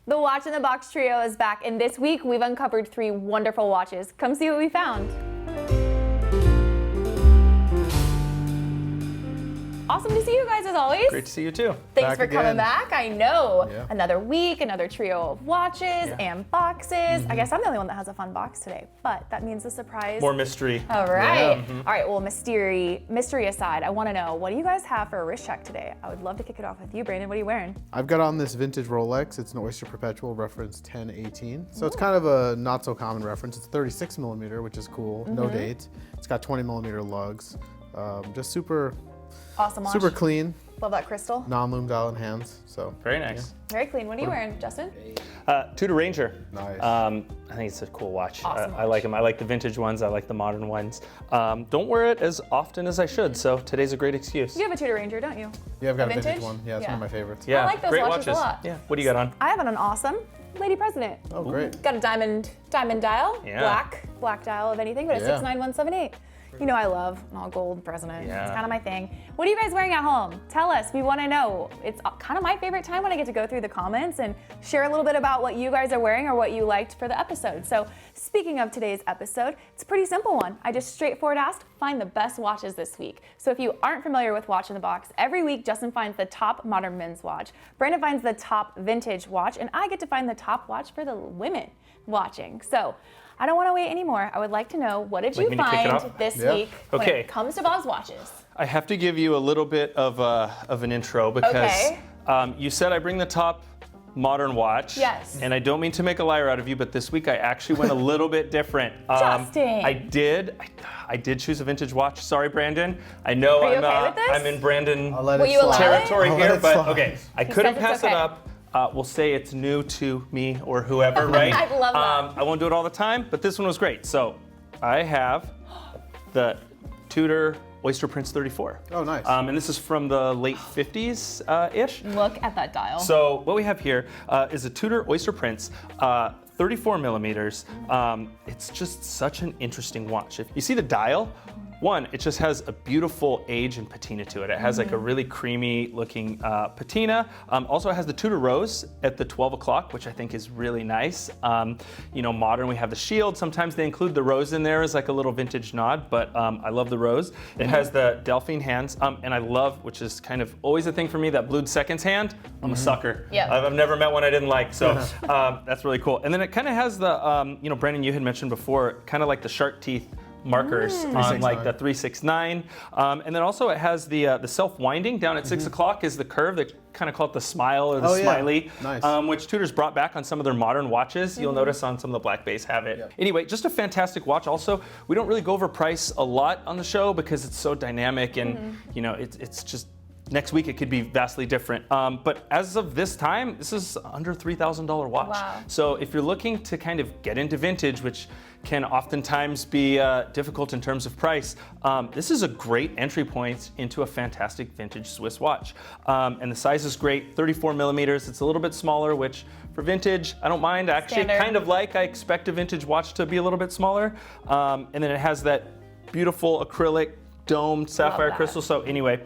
The Watch in the Box trio is back, and this week we've uncovered 3 wonderful watches. Come see what we found. Awesome to see you guys as always. Great to see you too. Thanks for coming again. back. I know. Yeah. Another week, another trio of watches and boxes. I guess I'm the only one that has a fun box today, but that means the surprise. More mystery. All right. Yeah. All right, well, mystery aside, I want to know, what do you guys have for a wrist check today? I would love to kick it off with you, Brandon. What are you wearing? I've got on this vintage Rolex. It's an Oyster Perpetual reference 1018. So it's kind of a not so common reference. It's 36 millimeter, which is cool. No date. It's got 20 millimeter lugs. Just super Awesome watch. super clean. Love that crystal. Non-loomed dial in hands. So Very nice. Very clean. What are you wearing, Justin? Tudor Ranger. Nice. I think it's a cool watch. Awesome I like them. I like the vintage ones. I like the modern ones. Don't wear it as often as I should, so today's a great excuse. You have a Tudor Ranger, don't you? Yeah, I've got a vintage? vintage one. Yeah, it's one of my favorites. Yeah, I like those great watches a lot. Yeah. What do you got on? I have an awesome Lady President. Oh, great. Got a diamond dial, Yeah. black dial of anything, but it's Yeah. 69178. You know I love an all gold president. Yeah. It's kind of my thing. What are you guys wearing at home? Tell us. We want to know. It's kind of my favorite time when I get to go through the comments and share a little bit about what you guys are wearing or what you liked for the episode. So speaking of today's episode, it's a pretty simple one. I just straightforward asked, find the best watches this week. So if you aren't familiar with Watch in the Box, every week Justin finds the top modern men's watch, Brandon finds the top vintage watch, and I get to find the top watch for the women watching. So I don't want to wait anymore. I would like to know, what did you me to kick it find off? this Yeah. week when Okay. it comes to Bob's watches? I have to give you a little bit of an intro because Okay. you said I bring the top modern watch. Yes. And I don't mean to make a liar out of you, but this week I actually went a little bit different. Justin. I did choose a vintage watch. Sorry, Brandon. I know Are you I'm okay with this? I'm in Brandon I'll let Will it you allow slide. it? territory I'll let here, it but slide. okay. I He couldn't says it's pass it okay. up. We'll say it's new to me or whoever, right? I love that. I won't do it all the time, but this one was great. So I have the Tudor Oyster Prince 34. Oh, nice. And this is from the late 50s-ish. Look at that dial. So what we have here is a Tudor Oyster Prince, 34 millimeters. It's just such an interesting watch. If you see the dial, one, it just has a beautiful age and patina to it. It has like a really creamy looking patina. Also it has the Tudor Rose at the 12 o'clock, which I think is really nice. You know, modern, we have the shield. Sometimes they include the rose in there as like a little vintage nod, but I love the rose. It has the Delphine hands, and I love, which is kind of always a thing for me, that blued seconds hand. I'm a sucker. Yep. I've never met one I didn't like, so that's really cool. And then it kind of has the, you know, Brandon, you had mentioned before, kind of like the shark teeth markers on like the 369, and then also it has the self-winding down at 6 o'clock is the curve. They kind of call it the smile or the smiley, Nice. which Tudor's brought back on some of their modern watches. You'll notice on some of the Black Bays have it. Yep. Anyway, just a fantastic watch. Also, we don't really go over price a lot on the show because it's so dynamic and you know it's just. Next week it could be vastly different. But as of this time, this is under $3,000 watch. Wow. So if you're looking to kind of get into vintage, which can oftentimes be difficult in terms of price, this is a great entry point into a fantastic vintage Swiss watch. And the size is great, 34 millimeters. It's a little bit smaller, which for vintage, I don't mind. I actually Standard. kind of like, I expect a vintage watch to be a little bit smaller. And then it has that beautiful acrylic domed sapphire that. crystal. So anyway,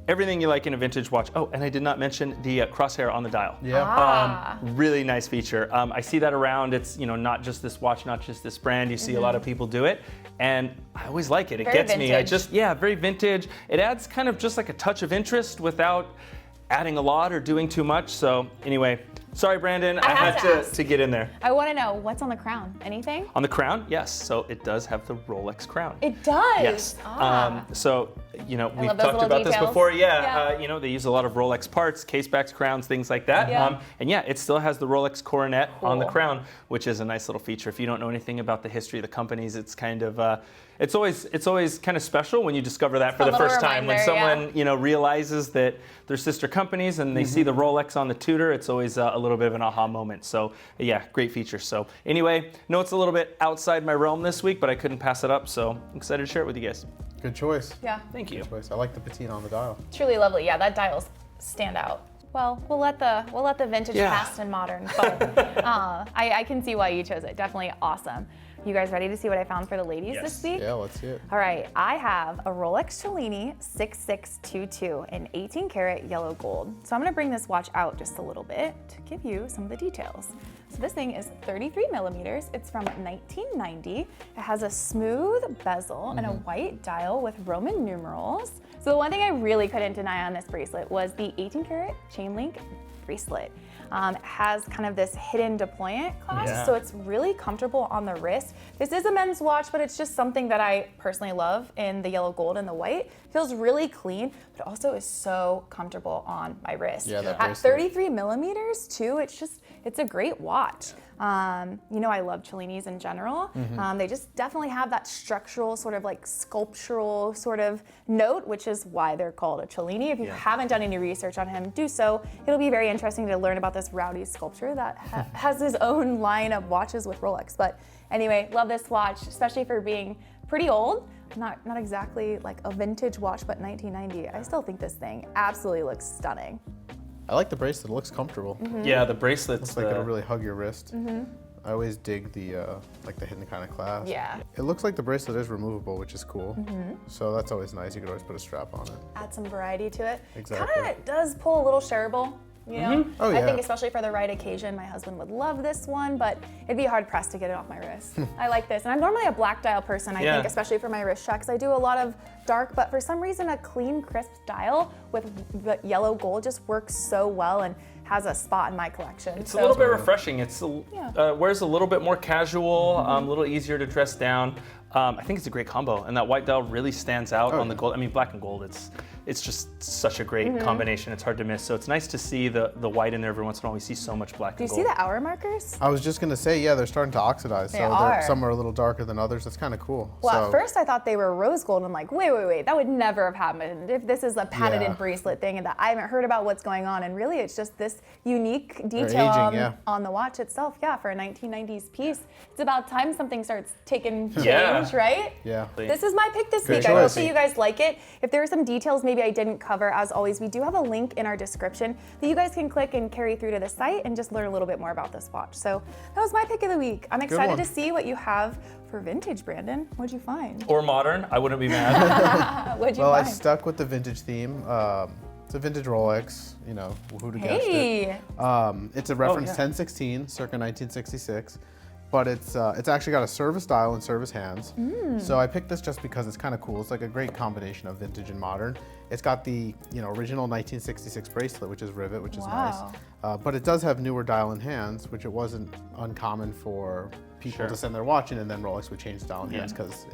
everything you like in a vintage watch. Oh, and I did not mention the crosshair on the dial. Yeah. Really nice feature. I see that around. It's, you know, not just this watch, not just this brand. You see a lot of people do it, and I always like it. It Very gets me. vintage. Very vintage. It adds kind of just like a touch of interest without adding a lot or doing too much. So anyway, sorry, Brandon, I have had to ask. to get in there. I want to know, what's on the crown? Anything? On the crown, yes. So it does have the Rolex crown. It does. Yes. So, you know, we've love those talked little about this details. before. Yeah. You know, they use a lot of Rolex parts, casebacks, crowns, things like that. Yeah. And yeah, it still has the Rolex coronet on the Cool. crown, which is a nice little feature. If you don't know anything about the history of the companies, it's kind of, it's always kind of special when you discover that for a the little first time. When reminder, someone, yeah. you know, realizes that they're sister companies and they see the Rolex on the Tudor, it's always a little bit of an aha moment. So yeah, great feature. So anyway, know it's a little bit outside my realm this week, but I couldn't pass it up. So I'm excited to share it with you guys. Good choice. Yeah. Thank you. Good choice. I like the patina on the dial. Truly lovely. Yeah, that dials stand out. Well, we'll let the vintage Yeah. past and modern, but I can see why you chose it. Definitely awesome. You guys ready to see what I found for the ladies this week? Yeah, let's see it. All right, I have a Rolex Cellini 6622 in 18 karat yellow gold. So I'm gonna bring this watch out just a little bit to give you some of the details. So this thing is 33 millimeters. It's from 1990. It has a smooth bezel and a white dial with Roman numerals. So the one thing I really couldn't deny on this bracelet was the 18 karat chain link bracelet. It has kind of this hidden deployment clasp, so it's really comfortable on the wrist. This is a men's watch, but it's just something that I personally love in the yellow gold and the white. Feels really clean, but also is so comfortable on my wrist. Yeah, that At bracelet. 33 millimeters too, it's a great watch. You know, I love Cellinis in general. They just definitely have that structural, sort of like sculptural sort of note, which is why they're called a Cellini. If you haven't done any research on him, do so. It'll be very interesting to learn about this rowdy sculptor that has his own line of watches with Rolex. But anyway, love this watch, especially for being pretty old. Not exactly like a vintage watch, but 1990. I still think this thing absolutely looks stunning. I like the bracelet. It looks comfortable. Yeah, the bracelets. Looks like it'll really hug your wrist. I always dig the like the hidden kind of clasp. Yeah. It looks like the bracelet is removable, which is cool. So that's always nice. You could always put a strap on it. Add some variety to it. Exactly. Kind of does pull a little shareable. You know, Oh, I yeah. think especially for the right occasion, my husband would love this one, but it'd be hard pressed to get it off my wrist. I like this, and I'm normally a black dial person. I think, especially for my wrist checks, I do a lot of dark, but for some reason, a clean, crisp dial with the yellow gold just works so well and has a spot in my collection. It's a little bit refreshing. It's wears a little bit more casual, a little easier to dress down. I think it's a great combo, and that white dial really stands out on the gold. I mean, black and gold. It's just such a great combination. It's hard to miss. So it's nice to see the white in there every once in a while. We see so much black Do and you gold. see the hour markers? I was just gonna say, yeah, they're starting to oxidize. They are. Some are a little darker than others. That's kind of cool. Well, so, at first I thought they were rose gold. I'm like, wait, that would never have happened if this is a patented Yeah. bracelet thing and that I haven't heard about what's going on. And really, it's just this unique detail aging, on the watch itself. Yeah, for a 1990s piece, it's about time something starts taking change, Yeah. right? yeah. This is my pick this Good week. I hope choice. that you guys like it. If there are some details maybe I didn't cover, as always, we do have a link in our description that you guys can click and carry through to the site and just learn a little bit more about this watch. So that was my pick of the week. I'm excited one. to see what you have for vintage, Brandon. What'd you find? Or modern, I wouldn't be mad. What'd you Well, I find? stuck with the vintage theme. It's a vintage Rolex. You know, who'd have guessed it? Hey, It's a reference yeah. 1016, circa 1966, but it's actually got a service dial and service hands. So I picked this just because it's kind of cool. It's like a great combination of vintage and modern. It's got the original 1966 bracelet, which is rivet, which is Wow. nice. But it does have newer dial and hands, which it wasn't uncommon for people to send their watch in, and then Rolex would change the dial and hands because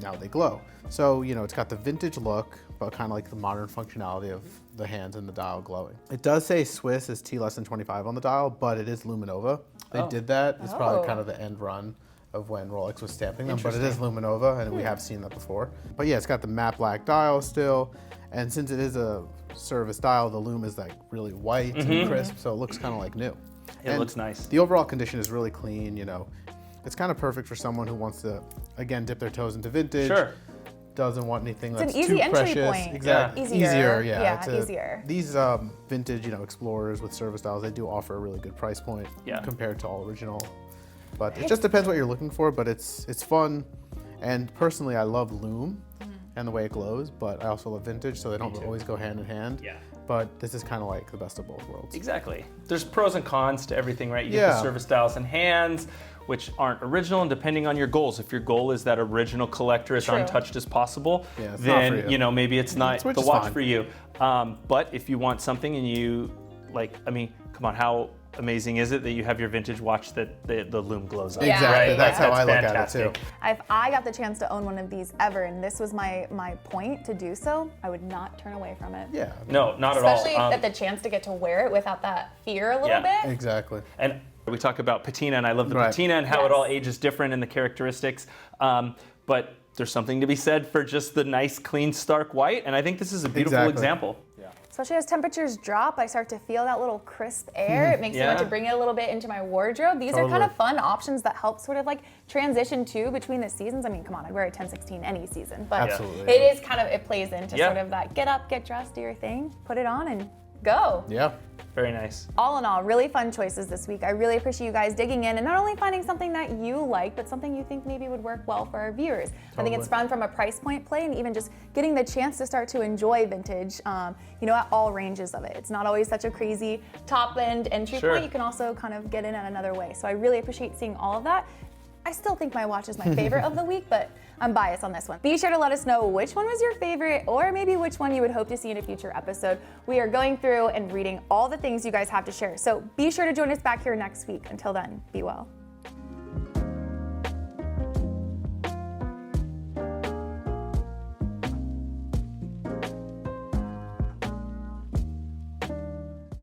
now they glow. So it's got the vintage look, but kind of like the modern functionality of the hands and the dial glowing. It does say Swiss is T less than 25 on the dial, but it is Luminova. They did that. It's probably kind of the end run of when Rolex was stamping them, but it is Luminova, and we have seen that before. But yeah, it's got the matte black dial still, and since it is a service dial, the lume is like really white and crisp, so it looks kind of like new. It looks nice. The overall condition is really clean. It's kind of perfect for someone who wants to, again, dip their toes into vintage. Sure. Doesn't want anything an that's easy too entry precious. point. Exactly. Easier. Yeah. Yeah, easier. These vintage, Explorers with service dials, they do offer a really good price point compared to all original. But it just depends what you're looking for. But it's fun, and personally, I love lume and the way it glows. But I also love vintage, so they don't always go hand in hand. Yeah. But this is kind of like the best of both worlds. Exactly. There's pros and cons to everything, right? You get the service dials and hands, which aren't original, and depending on your goals, if your goal is that original collector as untouched as possible, Yeah, it's not for then you. Maybe it's not Switch the is watch fine. for you. But if you want something and you come on, how amazing is it that you have your vintage watch that the lume glows up? Yeah. Exactly. Right? That's how I look fantastic. at it too. If I got the chance to own one of these ever, and this was my point to do so, I would not turn away from it. Yeah. No, not Especially at all. at the chance to get to wear it without that fear a little bit. Exactly. And we talk about patina, and I love the Right. patina and how it all ages different in the characteristics. But there's something to be said for just the nice, clean, stark white, and I think this is a beautiful example. Especially as temperatures drop, I start to feel that little crisp air. It makes me want to bring it a little bit into my wardrobe. These are kind of fun options that help sort of like transition between the seasons. I mean, come on, I'd wear a 1016 any season, but Absolutely. it is kind of, it plays into sort of that get up, get dressed, do your thing, put it on and go. Yeah. Very nice. All in all, really fun choices this week. I really appreciate you guys digging in and not only finding something that you like, but something you think maybe would work well for our viewers. I think it's fun from a price point play and even just getting the chance to start to enjoy vintage, at all ranges of it. It's not always such a crazy top end entry point. You can also kind of get in at another way. So I really appreciate seeing all of that. I still think my watch is my favorite of the week, but I'm biased on this one. Be sure to let us know which one was your favorite or maybe which one you would hope to see in a future episode. We are going through and reading all the things you guys have to share. So be sure to join us back here next week. Until then, be well.